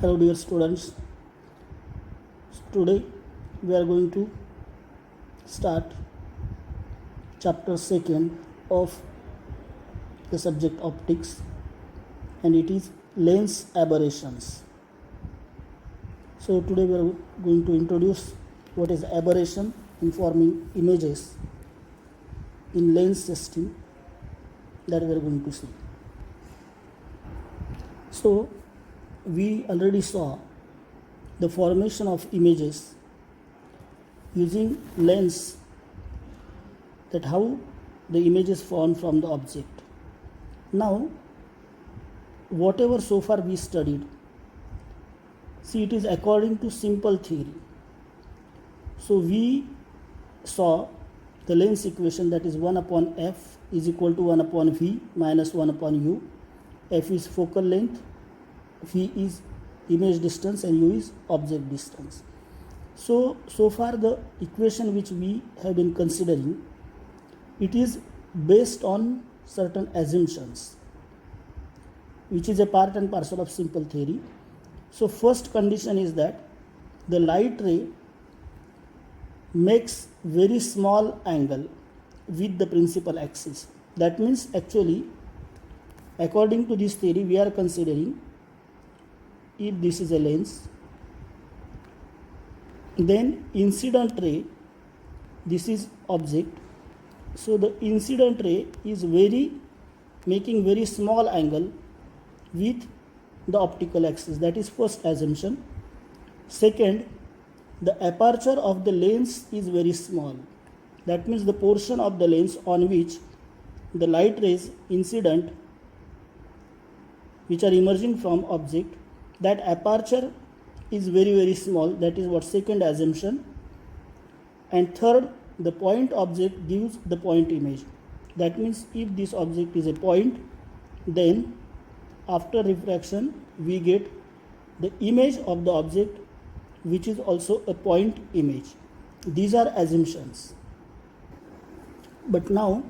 Hello dear students, today we are going to start chapter 2nd of the subject optics, and it is lens aberrations. So today we are going to introduce what is aberration in forming images in lens system, that we are going to see. So we already saw the formation of images using lens, that how the image is formed from the object. Now whatever so far we studied, see, it is according to simple theory. So we saw the lens equation, that is 1 upon f is equal to 1 upon v minus 1 upon u. F is focal length, v is image distance, and u is object distance. So far the equation which we have been considering, it is based on certain assumptions, which is a part and parcel of simple theory. So first condition is that the light ray makes very small angle with the principal axis. That means actually, according to this theory, we are considering, if this is a lens, then incident ray, this is object, so the incident ray is making very small angle with the optical axis. That is first assumption. Second, the aperture of the lens is very small. That means the portion of the lens on which the light rays incident, which are emerging from object, that aperture is very small. That is what second assumption. And third, the point object gives the point image. That means if this object is a point, then after refraction we get the image of the object, which is also a point image. These are assumptions. But now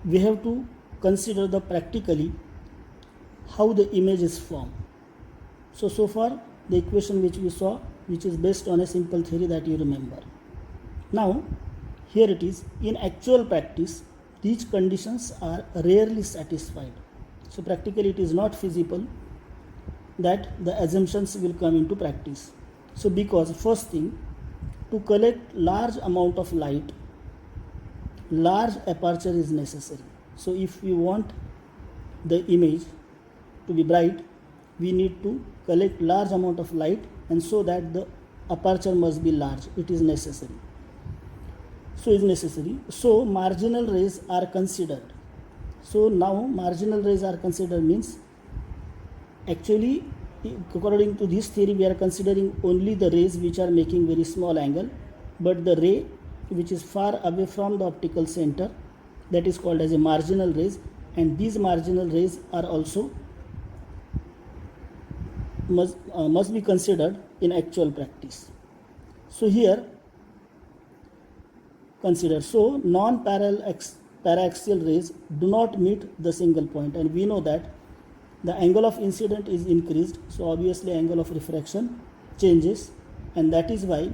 we have to consider the practically how the image is formed. So far the equation which we saw, which is based on a simple theory, that you remember. Now here it is, in actual practice these conditions are rarely satisfied. So practically it is not feasible that the assumptions will come into practice. So because first thing, to collect large amount of light, large aperture is necessary. So if we want the image to be bright, we need to collect large amount of light, and so that the aperture must be large. It is necessary. So marginal rays are considered. So now marginal rays are considered means, actually according to this theory we are considering only the rays which are making very small angle, but the ray which is far away from the optical center, that is called as a marginal rays, and these marginal rays are also must be considered in actual practice. So here consider, so non-paraxial rays do not meet the single point, and we know that the angle of incident is increased, so obviously angle of refraction changes, and that is why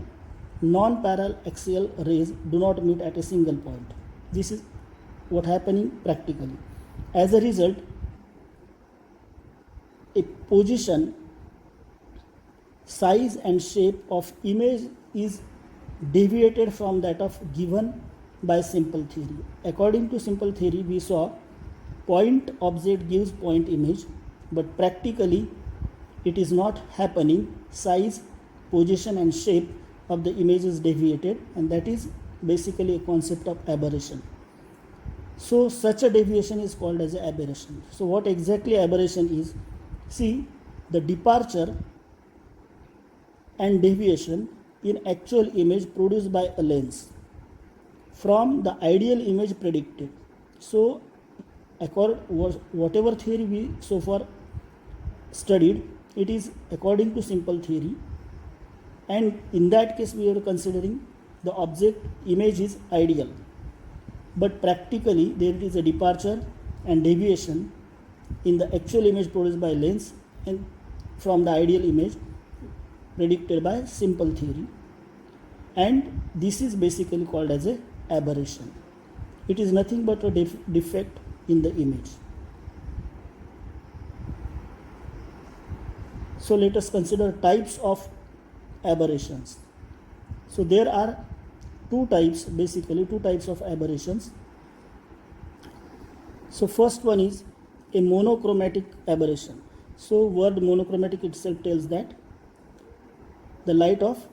non-paraxial rays do not meet at a single point. This is what happening practically. As a result, a position, size and shape of image is deviated from that of given by simple theory. According to simple theory, we saw point object gives point image, but practically it is not happening. Size, position and shape of the image is deviated, and that is basically a concept of aberration. So such a deviation is called as an aberration. So what exactly aberration is? See, the departure and deviation in actual image produced by a lens from the ideal image predicted. So whatever theory we so far studied, it is according to simple theory, and in that case we are considering the object image is ideal, but practically there is a departure and deviation in the actual image produced by lens, and from the ideal image predicted by simple theory, and this is basically called as a aberration. It is nothing but a defect in the image. So let us consider types of aberrations. So there are two types of aberrations. So first one is a monochromatic aberration. So word monochromatic itself tells that the light of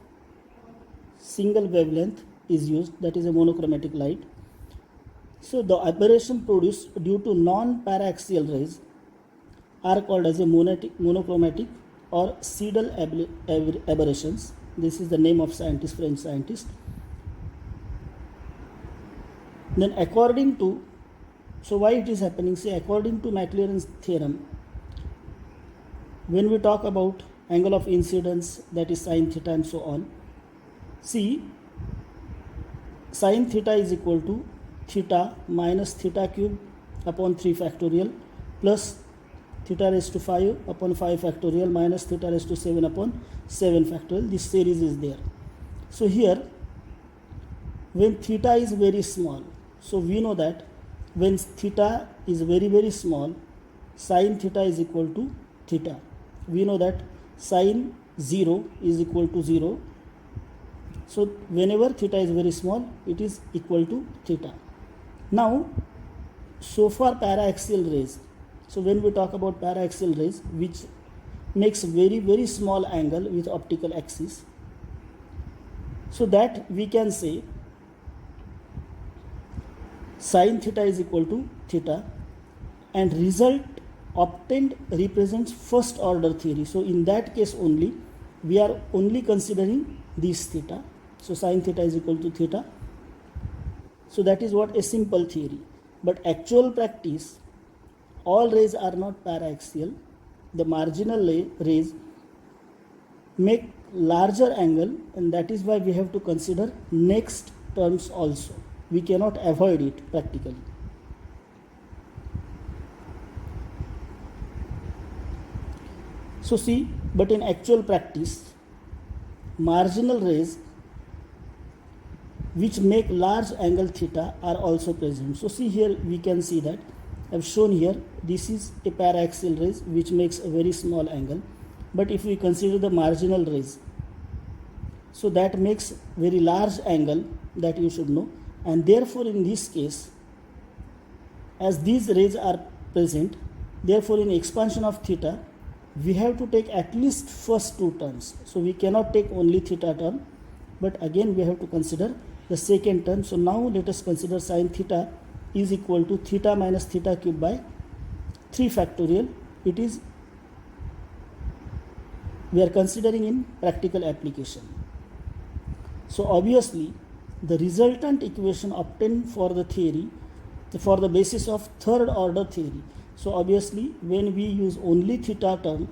single wavelength is used, that is a monochromatic light. So the aberration produced due to non-paraxial rays are called as a monochromatic or Seidel aberrations. This is the name of French scientist. Then according to, so why it is happening? See, according to Maclaurin's theorem, when we talk about angle of incidence, that is sin theta and so on, see, sin theta is equal to theta minus theta cube upon 3 factorial plus theta raised to 5 upon 5 factorial minus theta raised to 7 upon 7 factorial. This series is there. So here, when theta is very small, so we know that when theta is very, very small, sin theta is equal to theta. We know that sin 0 is equal to 0. So whenever theta is very small, it is equal to theta. Now, so far paraxial rays. So when we talk about paraxial rays, which makes very, very small angle with optical axis, so that we can say sin theta is equal to theta, and result obtained represents first order theory. So in that case only, we are only considering this theta. So sin theta is equal to theta. So that is what a simple theory. But actual practice, all rays are not paraxial. The marginal rays make larger angle, and that is why we have to consider next terms also. We cannot avoid it practically. So see, but in actual practice, marginal rays which make large angle theta are also present. So see here, we can see that I have shown here, this is a paraxial rays which makes a very small angle. But if we consider the marginal rays, so that makes very large angle, that you should know. And therefore in this case, as these rays are present, therefore in expansion of theta, we have to take at least first two terms. So we cannot take only theta term, but again we have to consider the second term. So now let us consider sin theta is equal to theta minus theta cube by 3 factorial. It is, we are considering in practical application. So obviously the resultant equation obtained for the theory, for the basis of third order theory. So obviously when we use only theta term,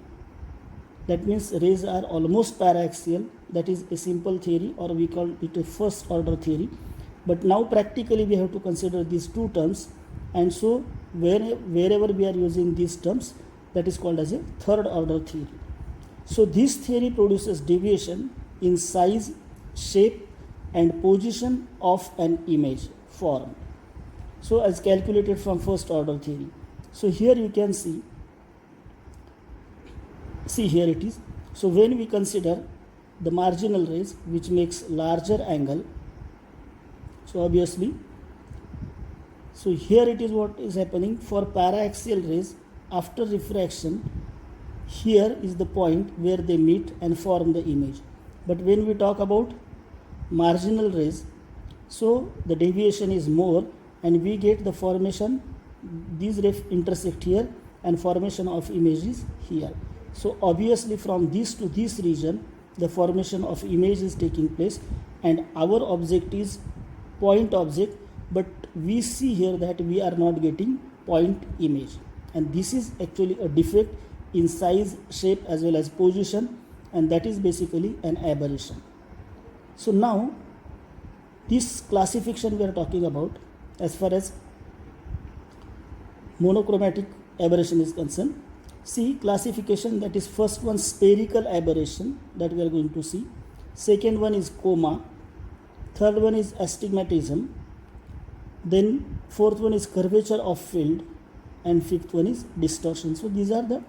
that means rays are almost paraxial. That is a simple theory, or we call it a first order theory. But now practically we have to consider these two terms, and so wherever we are using these terms, that is called as a third order theory. So this theory produces deviation in size, shape and position of an image formed, so as calculated from first order theory. So here you can see here it is. So when we consider the marginal rays which makes larger angle, so obviously, so here it is what is happening for paraxial rays after refraction. Here is the point where they meet and form the image. But when we talk about marginal rays, so the deviation is more, and we get the formation, these rays intersect here and formation of image is here. So obviously from this to this region, the formation of image is taking place, and our object is point object, but we see here that we are not getting point image, and this is actually a defect in size, shape as well as position, and that is basically an aberration. So now this classification we are talking about as far as monochromatic aberration is concerned. See classification, that is first one spherical aberration that we are going to see. Second one is coma. Third one is astigmatism. Then fourth one is curvature of field. And fifth one is distortion. So these are the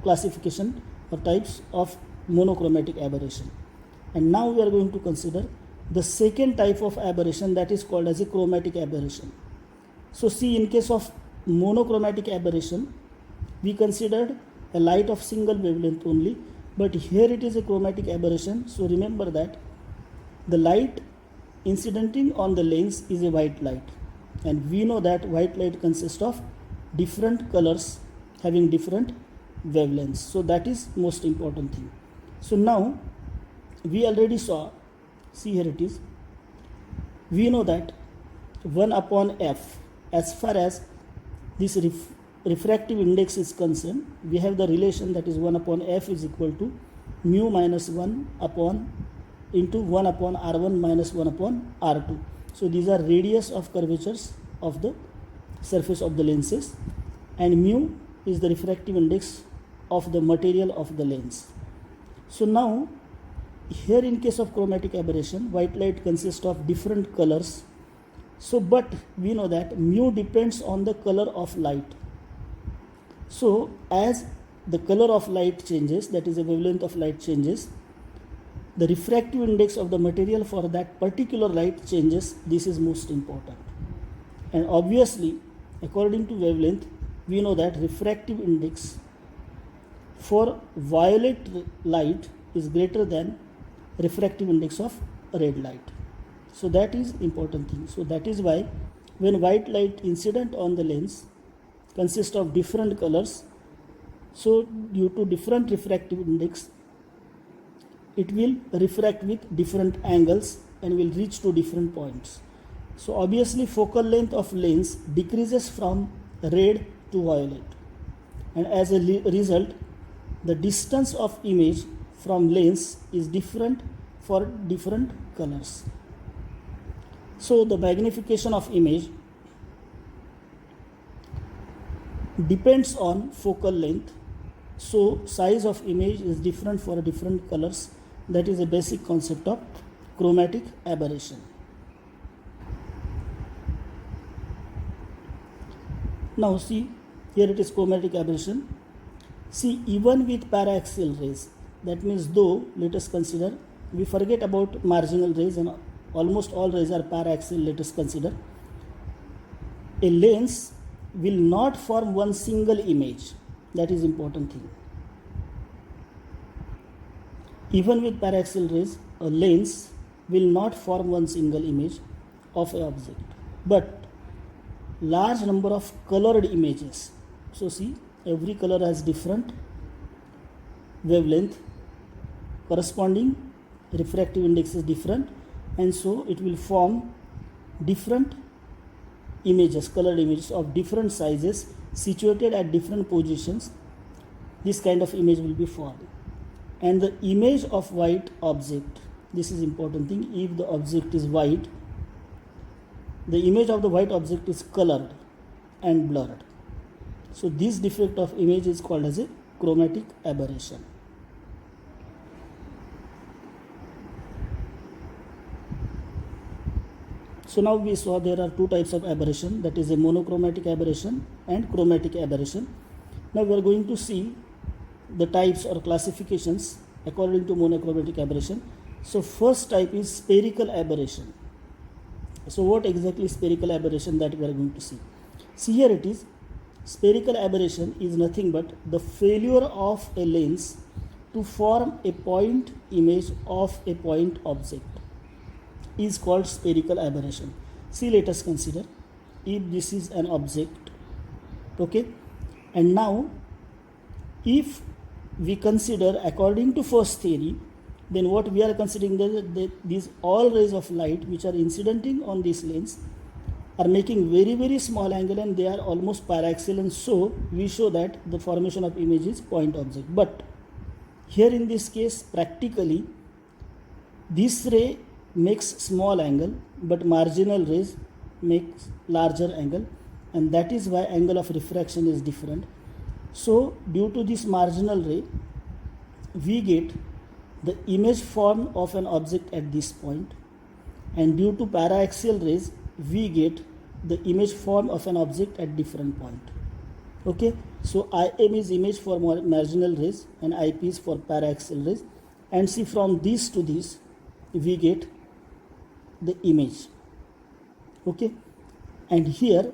classification or types of monochromatic aberration. And now we are going to consider the second type of aberration, that is called as a chromatic aberration. So see, in case of monochromatic aberration, we considered a light of single wavelength only, but here it is a chromatic aberration. So remember that the light incidenting on the lens is a white light, and we know that white light consists of different colors having different wavelengths. So that is most important thing. So now we already saw, see here it is, we know that 1 upon f, as far as this refractive index is concerned, we have the relation that is 1 upon f is equal to mu minus 1 upon into 1 upon r1 minus 1 upon r2. So these are radius of curvatures of the surface of the lenses, and mu is the refractive index of the material of the lens. So now here in case of chromatic aberration, white light consists of different colors. So but we know that mu depends on the color of light. So as the color of light changes, that is the wavelength of light changes, the refractive index of the material for that particular light changes. This is most important. And obviously, according to wavelength, we know that refractive index for violet light is greater than refractive index of red light. So that is important thing. So that is why when white light incident on the lens consists of different colors, so due to different refractive index, it will refract with different angles and will reach to different points. So obviously focal length of lens decreases from red to violet, and as a result the distance of image from lens is different for different colors. So the magnification of image depends on focal length. So size of image is different for different colors. That is a basic concept of chromatic aberration. Now see, here it is chromatic aberration. See, even with paraxial rays, that means though, let us consider, we forget about marginal rays and almost all rays are paraxial, let us consider. A lens will not form one single image. That is important thing. Even with paraxial rays, a lens will not form one single image of an object, but large number of colored images. So see, every color has different wavelength, corresponding refractive index is different, and so it will form different images, colored images of different sizes situated at different positions. This kind of image will be formed. And the image of white object, this is important thing, if the object is white, the image of the white object is colored and blurred. So this defect of image is called as a chromatic aberration. So now we saw there are two types of aberration, that is a monochromatic aberration and chromatic aberration. Now we are going to see the types or classifications according to monochromatic aberration. So first type is spherical aberration. So what exactly is spherical aberration, that we are going to see. See here it is, spherical aberration is nothing but the failure of a lens to form a point image of a point object is called spherical aberration. See, let us consider, if this is an object, okay, and now if we consider according to first theory, then what we are considering that these all rays of light which are incidenting on this lens are making very very small angle and they are almost paraxial, and so we show that the formation of image is point object. But here in this case, practically this ray makes small angle, but marginal rays makes larger angle, and that is why angle of refraction is different. So due to this marginal ray, we get the image form of an object at this point, and due to paraxial rays, we get the image form of an object at different point. Okay, so IM is image for marginal rays and IP is for paraxial rays, and see, from this to this we get the image. Okay, and here,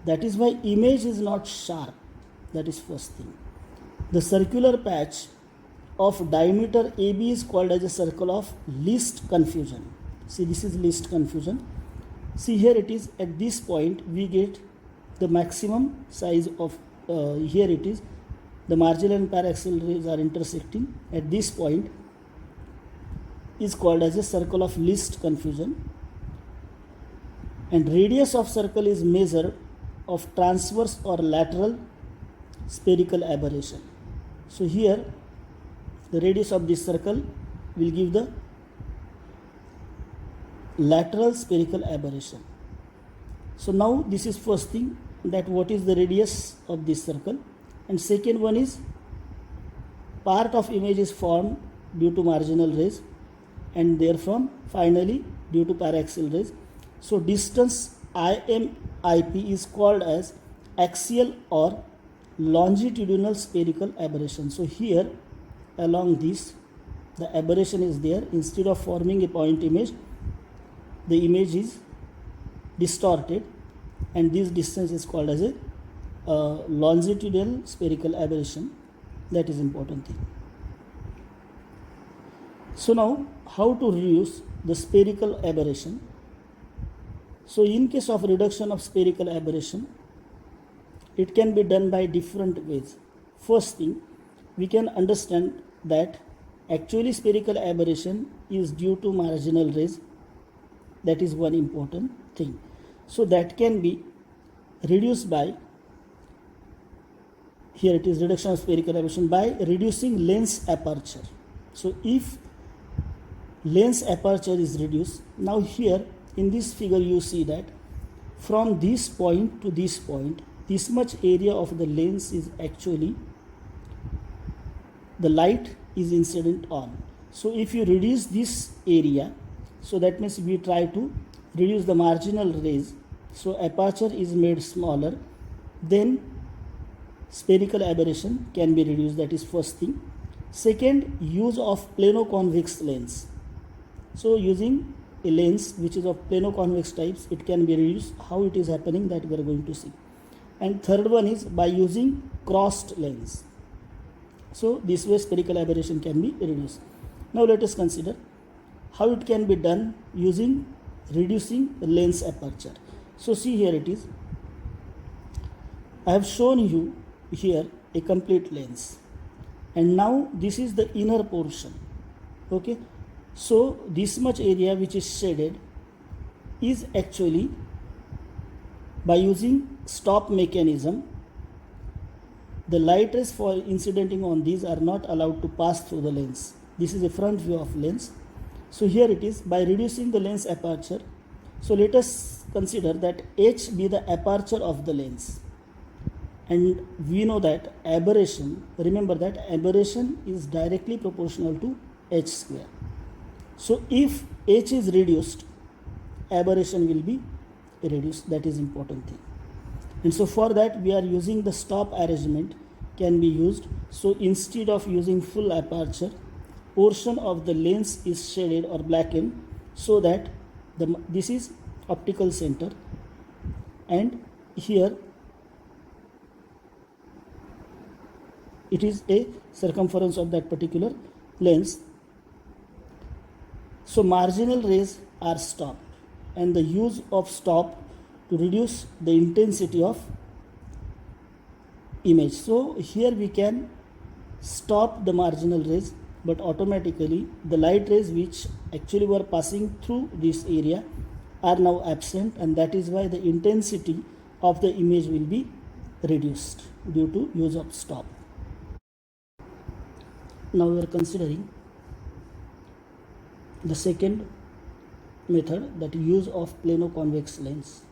that is why image is not sharp. That is first thing. The circular patch of diameter AB is called as a circle of least confusion. See, this is least confusion. See, here it is, at this point we get the maximum size of, here it is, the marginal and paraxial rays are intersecting at this point, is called as a circle of least confusion, and radius of circle is measured of transverse or lateral spherical aberration. So here the radius of this circle will give the lateral spherical aberration. So now this is first thing, that what is the radius of this circle, and second one is part of image is formed due to marginal rays, and therefrom finally due to paraxial rays. So distance IMIP is called as axial or longitudinal spherical aberration. So here along this the aberration is there. Instead of forming a point image, the image is distorted, and this distance is called as a longitudinal spherical aberration. That is important thing. So now, how to reduce the spherical aberration? So in case of reduction of spherical aberration, it can be done by different ways. First thing, we can understand that actually spherical aberration is due to marginal rays. That is one important thing. So that can be reduced by, here it is reduction of spherical aberration by reducing lens aperture. So if lens aperture is reduced, now here in this figure you see that from this point to this point, this much area of the lens is actually the light is incident on. So if you reduce this area, so that means we try to reduce the marginal rays, so aperture is made smaller, then spherical aberration can be reduced. That is first thing. Second, use of plano-convex lens. So using a lens which is of plano-convex types, it can be reduced. How it is happening, that we are going to see. And third one is by using crossed lens. So this way spherical aberration can be reduced. Now let us consider how it can be done using reducing the lens aperture. So see, here it is. I have shown you here a complete lens, and now this is the inner portion. Okay, so this much area which is shaded is actually, by using stop mechanism, the light rays for incidenting on these are not allowed to pass through the lens. This is a front view of lens. So here it is, by reducing the lens aperture. So let us consider that H be the aperture of the lens, and we know that aberration, remember that aberration is directly proportional to H square. So if H is reduced, aberration will be reduced. That is important thing. And so for that we are using the stop arrangement can be used. So instead of using full aperture, portion of the lens is shaded or blackened, so that this is optical center, and here it is a circumference of that particular lens. So marginal rays are stopped, and the use of stop to reduce the intensity of image. So here we can stop the marginal rays, but automatically the light rays which actually were passing through this area are now absent, and that is why the intensity of the image will be reduced due to use of stop. Now we are considering the second method, that use of plano-convex lens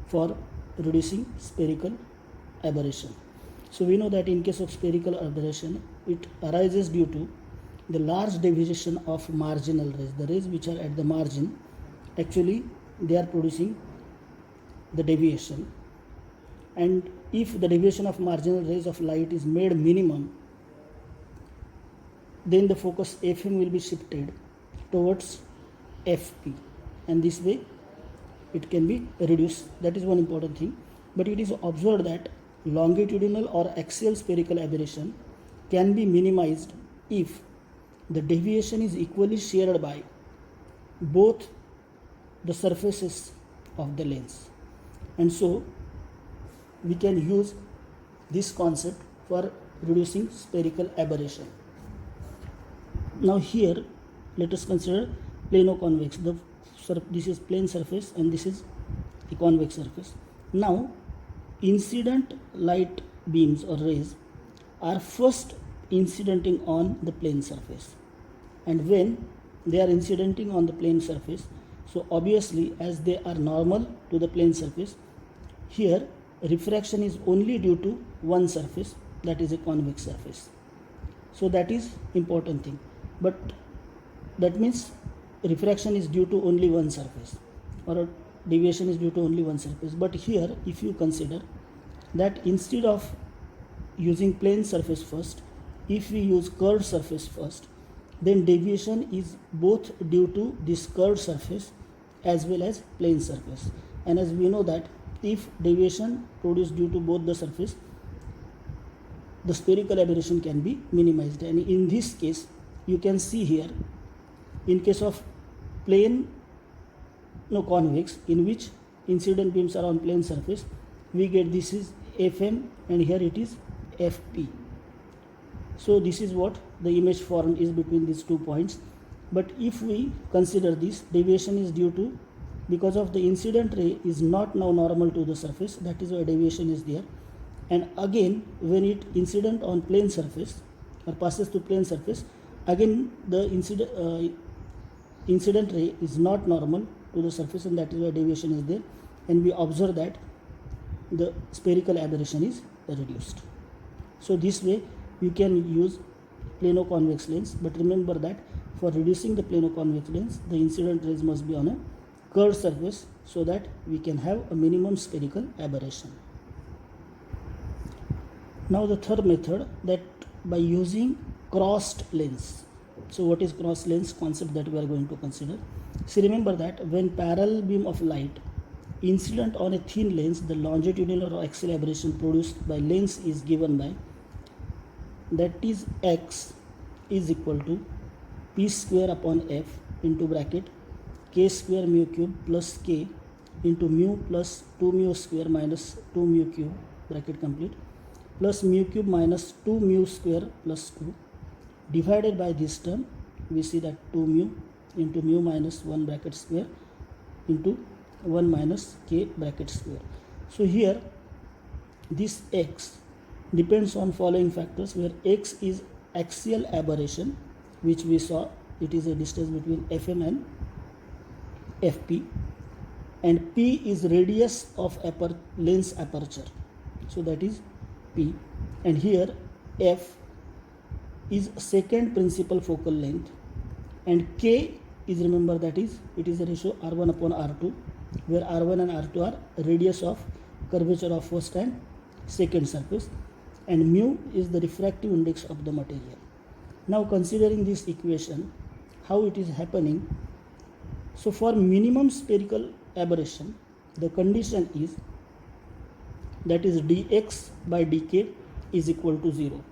for reducing spherical aberration. So we know that in case of spherical aberration, it arises due to the large deviation of marginal rays. The rays which are at the margin, actually they are producing the deviation, and if the deviation of marginal rays of light is made minimum, then the focus FM will be shifted towards FP, and this way it can be reduced. That is one important thing. But it is observed that longitudinal or axial spherical aberration can be minimized if the deviation is equally shared by both the surfaces of the lens, and so we can use this concept for reducing spherical aberration. Now here let us consider plano-convex. This is plane surface and this is a convex surface. Now incident light beams or rays are first incidenting on the plane surface, and when they are incidenting on the plane surface, so obviously as they are normal to the plane surface, here refraction is only due to one surface, that is a convex surface. So that is important thing. But that means refraction is due to only one surface, or deviation is due to only one surface. But here if you consider that instead of using plane surface first, if we use curved surface first, then deviation is both due to this curved surface as well as plane surface. And as we know that if deviation produced due to both the surface, the spherical aberration can be minimized. And in this case you can see here, in case of convex, in which incident beams are on plane surface, we get this is FM and here it is FP. So this is what the image formed is between these 2 points. But if we consider this, deviation is due to, because of the incident ray is not now normal to the surface, that is why deviation is there. And again when it incident on plane surface or passes to plane surface, again the incident ray is not normal to the surface, and that is why deviation is there, and we observe that the spherical aberration is reduced. So this way you can use plano-convex lens, but remember that for reducing the plano-convex lens, the incident rays must be on a curved surface so that we can have a minimum spherical aberration. Now the third method, that by using crossed lens. So what is cross lens concept that we are going to consider? So remember that when parallel beam of light incident on a thin lens, the longitudinal or axial aberration produced by lens is given by, that is x is equal to p square upon f into bracket k square mu cube plus k into mu plus 2 mu square minus 2 mu cube bracket complete plus mu cube minus 2 mu square plus 2 divided by this term. We see that 2 mu into mu minus 1 bracket square into 1 minus k bracket square. So here this x depends on following factors, where x is axial aberration, which we saw it is a distance between FM and FP, and p is radius of lens aperture, so that is p, and here f is second principal focal length, and k is, remember that is, it is a ratio r1 upon r2, where r1 and r2 are radius of curvature of first and second surface, and mu is the refractive index of the material. Now considering this equation, how it is happening, so for minimum spherical aberration, the condition is, that is dx by dk is equal to 0.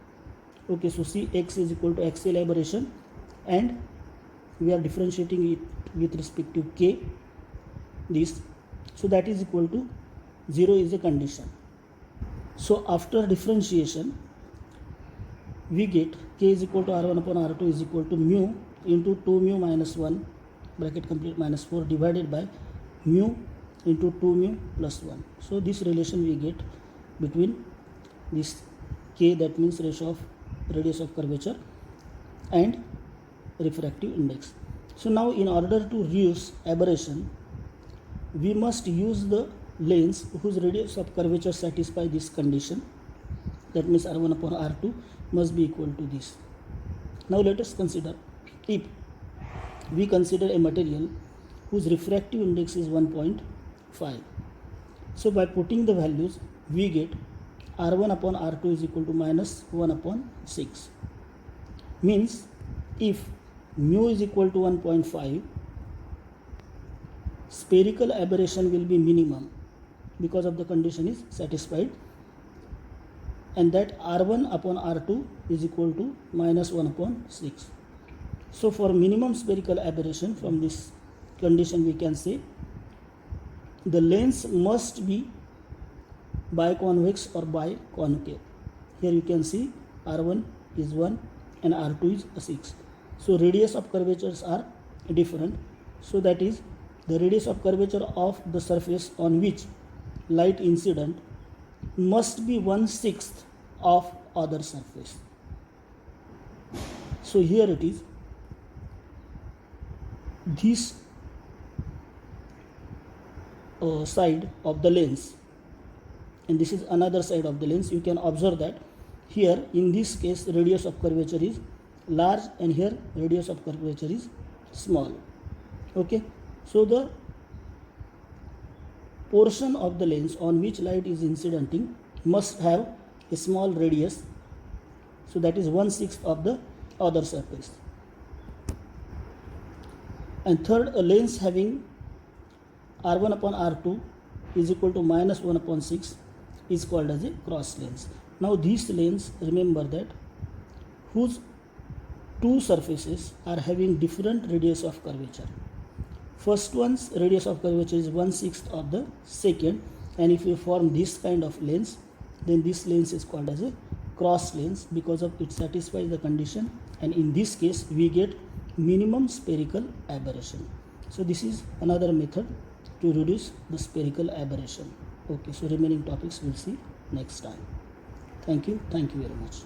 Okay, so see, x is equal to axial aberration, and we are differentiating it with respect to k, this, so that is equal to 0 is a condition. So after differentiation, we get k is equal to r1 upon r2 is equal to mu into 2 mu minus 1 bracket complete minus 4 divided by mu into 2 mu plus 1. So this relation we get between this k, that means ratio of radius of curvature, and refractive index. So now in order to reduce aberration, we must use the lens whose radius of curvature satisfy this condition, that means R1 upon R2 must be equal to this. Now let us consider, if we consider a material whose refractive index is 1.5. So by putting the values, we get R1 upon R2 is equal to minus 1 upon 6. Means if mu is equal to 1.5, spherical aberration will be minimum because of the condition is satisfied, and that R1 upon R2 is equal to minus 1 upon 6. So for minimum spherical aberration, from this condition we can say the lens must be biconvex or biconcave. Here you can see R1 is 1 and R2 is 6. So radius of curvatures are different. So that is, the radius of curvature of the surface on which light incident must be 1/6 of other surface. So here it is, this side of the lens and this is another side of the lens. You can observe that here in this case radius of curvature is large and here radius of curvature is small. Okay, so the portion of the lens on which light is incidenting must have a small radius, so that is 1/6 of the other surface. And third, a lens having R1 upon R2 is equal to minus 1 upon 6 is called as a cross lens. Now this lens, remember that, whose two surfaces are having different radius of curvature. First one's radius of curvature is 1/6 of the second, and if you form this kind of lens, then this lens is called as a cross lens because of it satisfies the condition, and in this case we get minimum spherical aberration. So this is another method to reduce the spherical aberration. Okay, so remaining topics we'll see next time. Thank you very much.